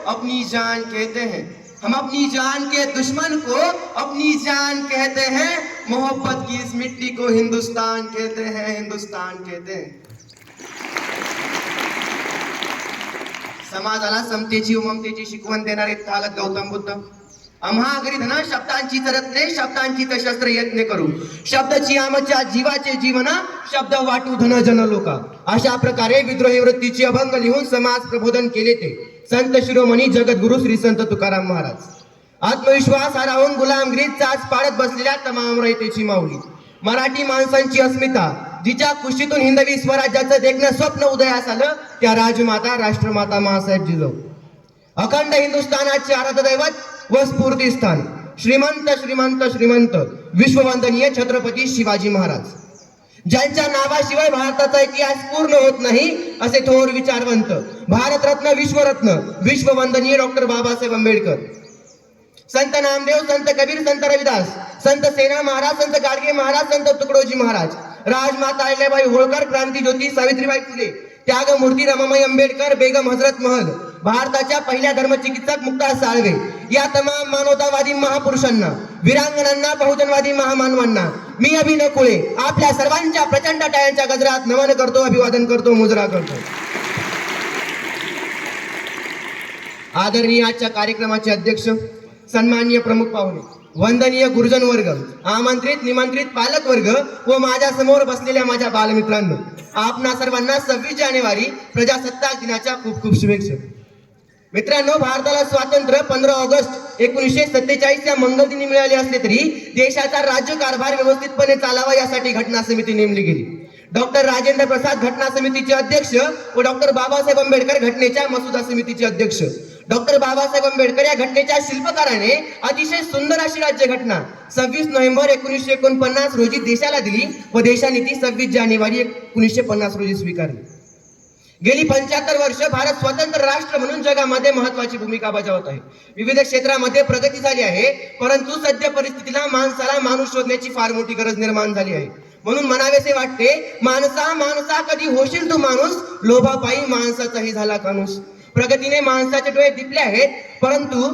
अपनी जान कहते हैं। हम अपनी जान के दुश्मन को अपनी जान कहते हैं। मोहब्बत की इस मिट्टी को हिंदुस्तान कहते हैं, हिंदुस्तान कहते हैं। समाजाला समतेची व ममतेची शिकवण देणारे तागत गौतम बुद्ध। आम्हा घरी धन शब्दांची रत्ने, शब्दांची शस्त्र यत्न करू, शब्दाची आमच्या जीवाचे जीवन, शब्द वाटू धन जन लोका। अशा प्रकारे विद्रोही वृत्तीचे अभंग लिहून समाज प्रबोधन केले ते संत शिरोमणी जगद्गुरु श्री संत तुकाराम महाराज। आत्मविश्वास हरवून गुलामगिरीत चाच पाडत बसलेल्या तमाम रयतेची माऊली, मराठी माणसांची अस्मिता जिच्या कुशीतून हिंदवी स्वराज्याचं देखणं स्वप्न उदयास आलं, त्या राजमाता राष्ट्रमाता माँसाहेब जिजाऊ। अखंड हिंदुस्थानाचे आराध्य दैवत व स्फूर्तिस्थान श्रीमंत श्रीमंत श्रीमंत विश्ववंदनीय छत्रपती शिवाजी महाराज, ज्यांच्या नावाशिवाय भारताचा इतिहास पूर्ण होत नाही असे थोर विचारवंत, भारतरत्न विश्वरत्न विश्ववंदनीय डॉक्टर बाबासाहेब आंबेडकर, संत नामदेव, संत कबीर, संत रविदास, संत सेना महाराज, संत गाडगे महाराज, संत तुकडोजी महाराज, राजमाता अहिल्याबाई होळकर, क्रांतिज्योती सावित्रीबाई फुले, त्यागमूर्ती रमाबाई आंबेडकर, बेगम हजरत महल, भारताच्या पहिल्या धर्मचिकित्सक मुक्ता साळवे, या तमाम मानवतावादी महापुरुषांना, वीरांगणांना, बहुजनवादी महामानवांना मी अभिनव कुळे आपल्या सर्वांच्या प्रचंड टाळ्यांच्या गजरात नमन करतो, अभिवादन करतो, मुजरा करतो। आदरणीय आजच्या कार्यक्रमाचे अध्यक्ष, सन्माननीय प्रमुख पाहुणे, वंदनीय गुरुजन वर्ग, आमंत्रित निमंत्रित पालक वर्ग व माझ्या समोर बसलेल्या माझ्या बालमित्रांनो, आपणा सर्वांना 26 जानेवारी प्रजासत्ताक दिनाच्या खूप खूप शुभेच्छा। मित्रांनो, भारताला स्वातंत्र्य 15 ऑगस्ट 1947 या मंगळदिनी मिळाले असले तरी देशाचा राज्यकारभार व्यवस्थितपणे चालावा यासाठी घटना समिती नेमली गेली। डॉक्टर राजेंद्र प्रसाद घटना समितीचे अध्यक्ष व डॉक्टर बाबासाहेब आंबेडकर घटनेच्या मसुदा समितीचे अध्यक्ष। डॉक्टर बाबासाहेब आंबेडकर या घटनेच्या शिल्पकाराने अतिशय सुंदर अशी राज्यघटना 26 नोव्हेंबर 1949 रोजी देशाला दिली व देशाने ती 26 जानेवारी 1950 रोजी स्वीकारली। गेली 75 वर्ष भारत स्वतंत्र राष्ट्र म्हणून जगामध्ये महत्वाची भूमिका बजावत आहे। विविध क्षेत्रामध्ये प्रगती झाली आहे, परंतु सध्या परिस्थितीला माणसाला माणूस शोधण्याची फार मोठी गरज निर्माण झाली आहे। म्हणून म्हणावेसे वाटते, माणसा माणसा कधी होशील तू माणूस, लोभापायी माणसाचाही झाला कानूस। प्रगतीने माणसाचे डोळे दिपले आहेत, परंतु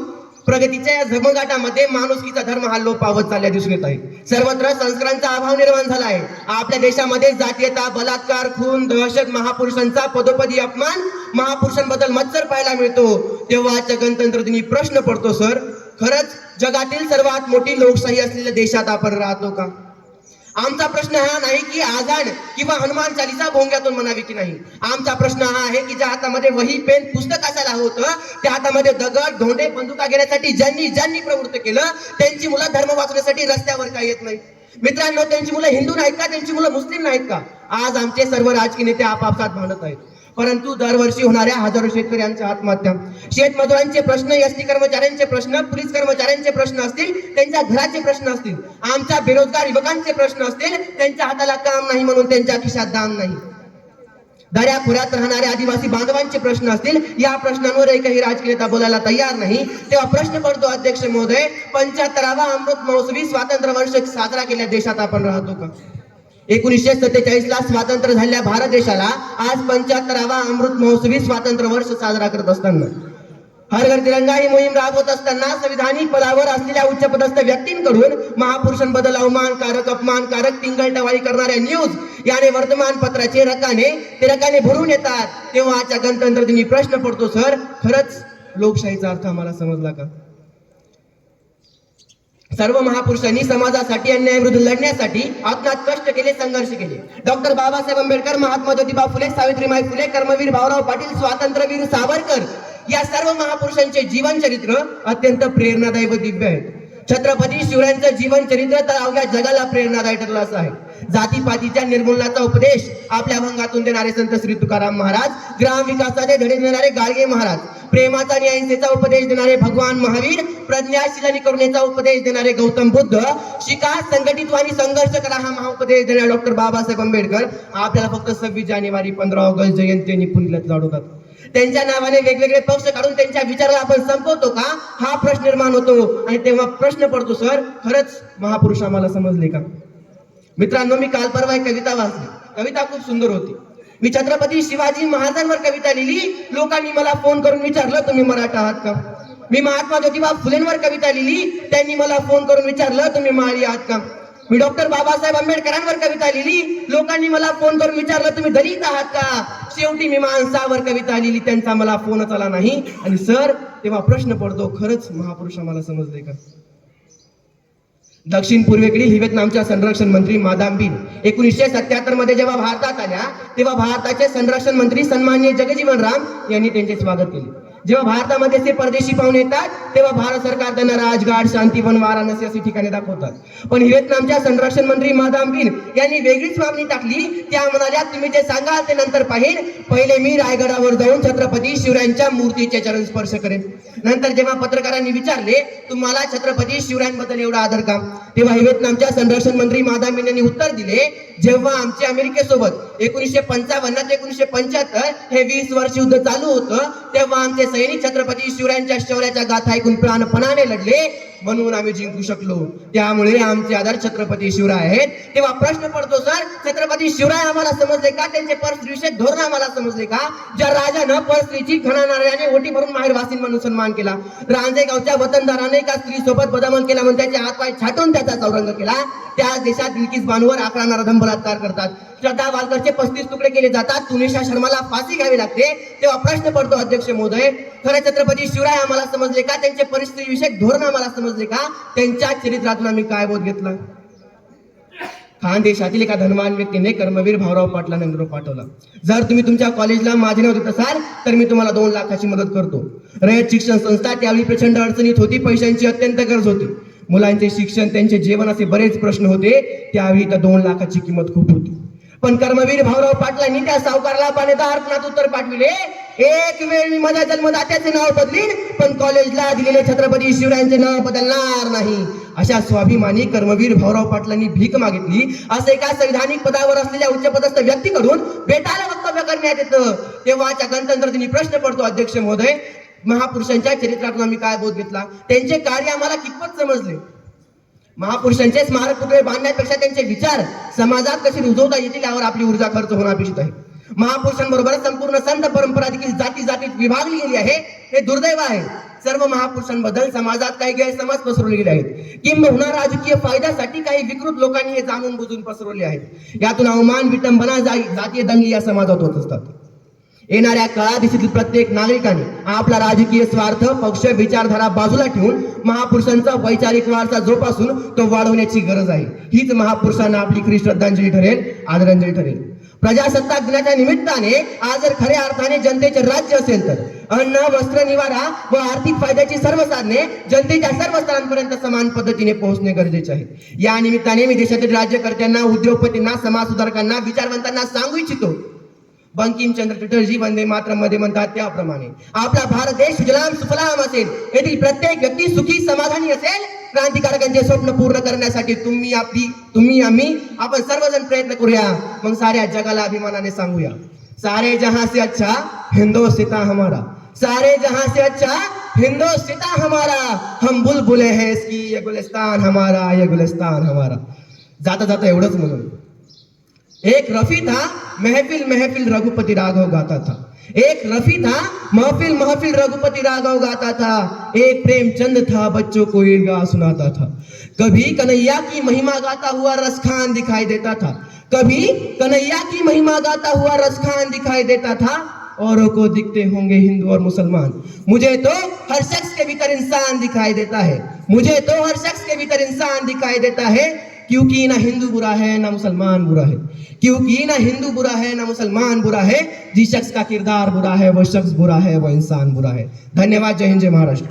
प्रगतीच्या या झगमगाटामध्ये माणुसकीचा धर्म हा लोप पावत चालल्या दिसून येत आहे। सर्वत्र संस्कारांचा अभाव निर्माण झाला आहे। आपल्या देशामध्ये जातीयता, बलात्कार, खून, दहशत, महापुरुषांचा पदोपदी अपमान, महापुरुषांबद्दल मत्सर पाहायला मिळतो। तेव्हा आजच्या गणतंत्र दिनी प्रश्न पडतो, सर, खरंच जगातील सर्वात मोठी लोकशाही असलेल्या देशात आपण राहतो का? आमचा प्रश्न हा नाही की आझाद किंवा हनुमान चालीसा भोंग्यातून म्हणावी की नाही। आमचा प्रश्न हा आहे की ज्या हातामध्ये वही पेन पुस्तक असायला होतं, त्या हातामध्ये दगड धोंडे बंदुका घेण्यासाठी ज्यांनी प्रवृत्त केलं, त्यांची मुलं धर्म वाचण्यासाठी रस्त्यावर का येत नाही? मित्रांनो, त्यांची मुलं हिंदू नाहीत का? त्यांची मुलं मुस्लिम नाहीत का? आज आमचे सर्व राजकीय नेते आपापसात भांडत आहेत, परंतु दरवर्षी होणाऱ्या हजारो शेतकऱ्यांच्या आत्महत्या, शेतमजुरांचे प्रश्न, एसटी कर्मचाऱ्यांचे प्रश्न, पोलीस कर्मचाऱ्यांचे प्रश्न असतील, त्यांच्या घराचे प्रश्न असतील, आमच्या बेरोजगार युवकांचे प्रश्न असतील, त्यांच्या हाताला काम नाही म्हणून त्यांच्या खिशात दाम नाही, दऱ्याखोऱ्यात राहणाऱ्या आदिवासी बांधवांचे प्रश्न असतील, या प्रश्नांवर एकही राजकीय नेता बोलायला तयार नाही। तेव्हा प्रश्न पडतो, अध्यक्ष महोदय, 75वा अमृत महोत्सवी स्वातंत्र्य वर्ष साजरा केल्या देशात आपण राहतो का? 1947 ला स्वातंत्र्य झालेल्या भारत देशाला आज 75वा अमृत महोत्सवी स्वातंत्र्य वर्ष साजरा करत असताना, हर घर तिरंगा ही मोहीम राबवत असताना संविधानिक पदावर असलेल्या उच्चपदस्थ व्यक्तींकडून महापुरुषांबद्दल अवमानकारक, अपमानकारक, टिंगलटवाळी करणाऱ्या न्यूज याने वर्तमानपत्राचे रकाने भरून येतात। तेव्हा आजच्या गणतंत्र दिनी प्रश्न पडतो, सर, खरंच लोकशाहीचा अर्थ आम्हाला समजला का? सर्व महापुरुषांनी समाजासाठी, अन्यायाविरुद्ध लढण्यासाठी आत्मात कष्ट केले, संघर्ष केले। डॉक्टर बाबासाहेब आंबेडकर, महात्मा ज्योतिबा फुले, सावित्रीबाई फुले, कर्मवीर भाऊराव पाटील, स्वातंत्र्यवीर सावरकर, या सर्व महापुरुषांचे जीवन चरित्र अत्यंत प्रेरणादायी व दिव्य आहे। छत्रपती शिवरायांचं जीवन चरित्र तर अवघ्या जगाला प्रेरणादायी ठरलं असं आहे। जातीपातीच्या निर्मूलनाचा उपदेश आपल्या अभंगातून देणारे संत श्री तुकाराम महाराज, ग्राम विकासाचे धडे देणारे गाडगे महाराज, प्रेमाचा आणि अहिंसेचा उपदेश देणारे भगवान महावीर, प्रज्ञाशील आणि करुणेचा उपदेश देणारे गौतम बुद्ध, शिका, संघटित आणि संघर्ष करा हा महाउपदेश देणारे डॉक्टर बाबासाहेब आंबेडकर आपल्याला फक्त 26 जानेवारी 15 ऑगस्ट जयंती आणि पुण्यतिथी लाडवतात। त्यांच्या नावाने वेगवेगळे पक्ष काढून त्यांच्या विचाराला आपण संपवतो का, हा प्रश्न निर्माण होतो। आणि तेव्हा प्रश्न पडतो, सर, खरंच महापुरुष आम्हाला समजले का? मित्रांनो, मी काल परवा एक कविता वाचली, कविता खूप सुंदर होती। मी छत्रपती शिवाजी महाराजांवर कविता लिहिली, लोकांनी मला फोन करून विचारलं तुम्ही मराठा आहात का? मी महात्मा ज्योतिबा फुलेंवर कविता लिहिली, त्यांनी मला फोन करून विचारलं तुम्ही माळी आहात का? मी डॉक्टर बाबासाहेब आंबेडकरांवर कविता लिहिली, लोकांनी मला फोन करून विचारलं तुम्ही दलित आहात का? शेवटी मी माणसावर कविता लिहिली, त्यांचा मला फोनच आला नाही. आणि सर, तेव्हा प्रश्न पडतो, खरंच महापुरुष आम्हाला समजले का? दक्षिण पूर्वेकडील व्हिएतनामच्या संरक्षण मंत्री मादाम बिन 1977 मध्ये जेव्हा भारतात आल्या, तेव्हा भारताचे संरक्षण मंत्री सन्माननीय जगजीवन राम यांनी त्यांचे स्वागत केले. जेव्हा भारतामध्ये ते परदेशी पाहुणे येतात, तेव्हा भारत सरकार त्यांना राजघाट, शांतीवन, वाराणसी अशी ठिकाणे दाखवतात. पण व्हिएतनामच्या संरक्षण मंत्री मादाम बिन यांनी वेगळीच मागणी टाकली. त्या म्हणाल्या तुम्ही जे सांगाल ते नंतर पाहिन, पहिले मी रायगडावर जाऊन छत्रपती शिवरायांच्या मूर्तीचे चरण स्पर्श करेन. नंतर जेव्हा पत्रकारांनी विचारले तुम्हाला छत्रपती शिवरायांबद्दल एवढा आदर का, तेव्हा व्हिएतनामच्या संरक्षण मंत्री मादाम बिन यांनी उत्तर दिले, जेव्हा आमचे अमेरिकेसोबत 1955 ते 1975 हे 20 वर्ष युद्ध चालू होतं, तेव्हा आमचे सैनिक छत्रपती शिवरायांच्या शौर्याच्या गाथा ऐकून प्राणपणाने लढले, म्हणून आम्ही जिंकू शकलो. त्यामुळे आमचे आदर छत्रपती शिवराय आहेत. तेव्हा प्रश्न पडतो सर, छत्रपती शिवराय आम्हाला समजले का? त्यांचे परस्त्रीविषयक धोरण आम्हाला समजले का? ज्या राजानं परस्त्रीची घणा नारळाने ओटी भरून माहेर वासीन म्हणून सन्मान केला, रांजेगावच्या वतनदाराने एका स्त्री सोबत बदामन केला म्हणून त्याचे हातपाय छाटून त्याचा चौरंग केला, त्या देशात बिल्किस बानूवर आकरा नरधम बलात्कार करतात, श्रद्धा वालकरचे 35 तुकडे केले जातात, तुनिशा शर्माला फाशी घ्यावी लागते. तेव्हा प्रश्न पडतो अध्यक्ष महोदय, खरं छत्रपती शिवराय आम्हाला समजले का? त्यांचे परिस्थिती विषयक धोरण आम्हाला समजले का? त्यांच्या चरित्रातून आम्ही काय बोध घेतला? खानदेशातील एका धनवान व्यक्तीने कर्मवीर भाऊराव पाटलांना निरोप पाठवला, जर तुम्ही तुमच्या कॉलेजला माझे नाव देत असाल तर मी तुम्हाला 2 लाखाची मदत करतो. रयत शिक्षण संस्था त्यावेळी प्रचंड अडचणीत होती, पैशांची अत्यंत गरज होती, मुलांचे शिक्षण, त्यांचे जेवण असे बरेच प्रश्न होते. त्यावेळी त्या 2 लाखाची किंमत खूप होती. पण कर्मवीर भाऊराव पाटलांनी त्या सावकारला पाणीदार अर्पणात उत्तर पाठविले, एक वेळ मी माझ्या जन्मदात्याचे नाव बदलीन, पण कॉलेजला दिलेले छत्रपती शिवरायांचे नाव बदलणार नाही. अशा स्वाभिमानी कर्मवीर भाऊराव पाटलांनी भीक मागितली. असे एका संविधानिक पदावर असलेल्या उच्चपदस्थ व्यक्तीकडून बेटाला वक्तव्य करण्यात येतं. तेव्हाच्या गणतंत्र दिनी प्रश्न पडतो अध्यक्ष महोदय, महापुरुषांच्या चरित्रातून आम्ही काय बोध घेतला? त्यांचे कार्य आम्हाला कितपत समजले? महापुरुषांचे स्मारक पुतळे बांधण्यापेक्षा त्यांचे विचार समाजात कसे रुजवता येतील यावर आपली ऊर्जा खर्च होणं अपेक्षित आहे. महापुरुषांबरोबर संपूर्ण संत परंपरा देखील जाती जातीत विभागली गेली आहे, हे दुर्दैव आहे. सर्व महापुरुषांबद्दल समाजात काही गैरसमज पसरवले गेले आहेत, किंबहुना राजकीय फायद्यासाठी काही विकृत लोकांनी हे जाणून बुजून पसरवले आहेत. यातून अवमान, विटंबना, जातीय दंगली या समाजात होत असतात. येणाऱ्या काळात देशातील प्रत्येक नागरिकाने आपला राजकीय स्वार्थ, पक्ष, विचारधारा बाजूला ठेवून महापुरुषांचा वैचारिक वारसा जोपासून तो वाढवण्याची गरज आहे. हीच महापुरुषांना आपली खरी श्रद्धांजली ठरेल, आदरांजली ठरेल. प्रजासत्ताक दिनाच्या निमित्ताने आज जर खऱ्या अर्थाने जनतेचे राज्य असेल तर अन्न, वस्त्र, निवारा व आर्थिक फायद्याची सर्व साधने जनतेच्या सर्व स्तरांपर्यंत समान पद्धतीने पोहोचणे गरजेचे आहे. या निमित्ताने मी देशातील राज्यकर्त्यांना, उद्योगपतींना, समाजसुधारकांना, विचारवंतांना सांगू इच्छितो, बंकिमचंद्र चटर्जी वंदे मातरम मध्ये म्हणतात त्याप्रमाणे आपला भारत देश सुजलाम सुफलाम असेल, येथील प्रत्येक व्यक्ती सुखी समाधानी असेल. क्रांतिकारकांचे स्वप्न पूर्ण करण्यासाठी तुम्ही आम्ही आपण सर्वजण प्रयत्न करूया. मग साऱ्या जगाला अभिमानाने सांगूया, सारे जहां से अच्छा हिंदुस्तान हमारा, सारे जहां से अच्छा हिंदुस्तान हमारा, हम बुलबुले हैं इसकी, ये गुलिस्तान हमारा, ये गुलिस्तान हमारा. जाता जाता एवढंच म्हणून, एक रफी था महफिल महफिल रघुपति राघव गाता था, एक रफी था महफिल महफिल रघुपति राघव गाता था, एक प्रेमचंद था बच्चों को ईरगा सुनाता था, कभी कन्हैया की महिमा गाता हुआ रसखान दिखाई देता था, कभी कन्हैया की महिमा गाता हुआ रसखान दिखाई देता था. औरों को दिखते होंगे हिंदू और मुसलमान, मुझे तो हर शख्स के भीतर इंसान दिखाई देता है, मुझे तो हर शख्स के भीतर इंसान दिखाई देता है. क्योंकि ना हिंदू बुरा है ना मुसलमान बुरा है, क्योंकि ना हिंदू बुरा है ना मुसलमान बुरा है, जिस शख्स का किरदार बुरा है वो शख्स बुरा है, वो इंसान बुरा है. धन्यवाद. जय हिंद, जय महाराष्ट्र.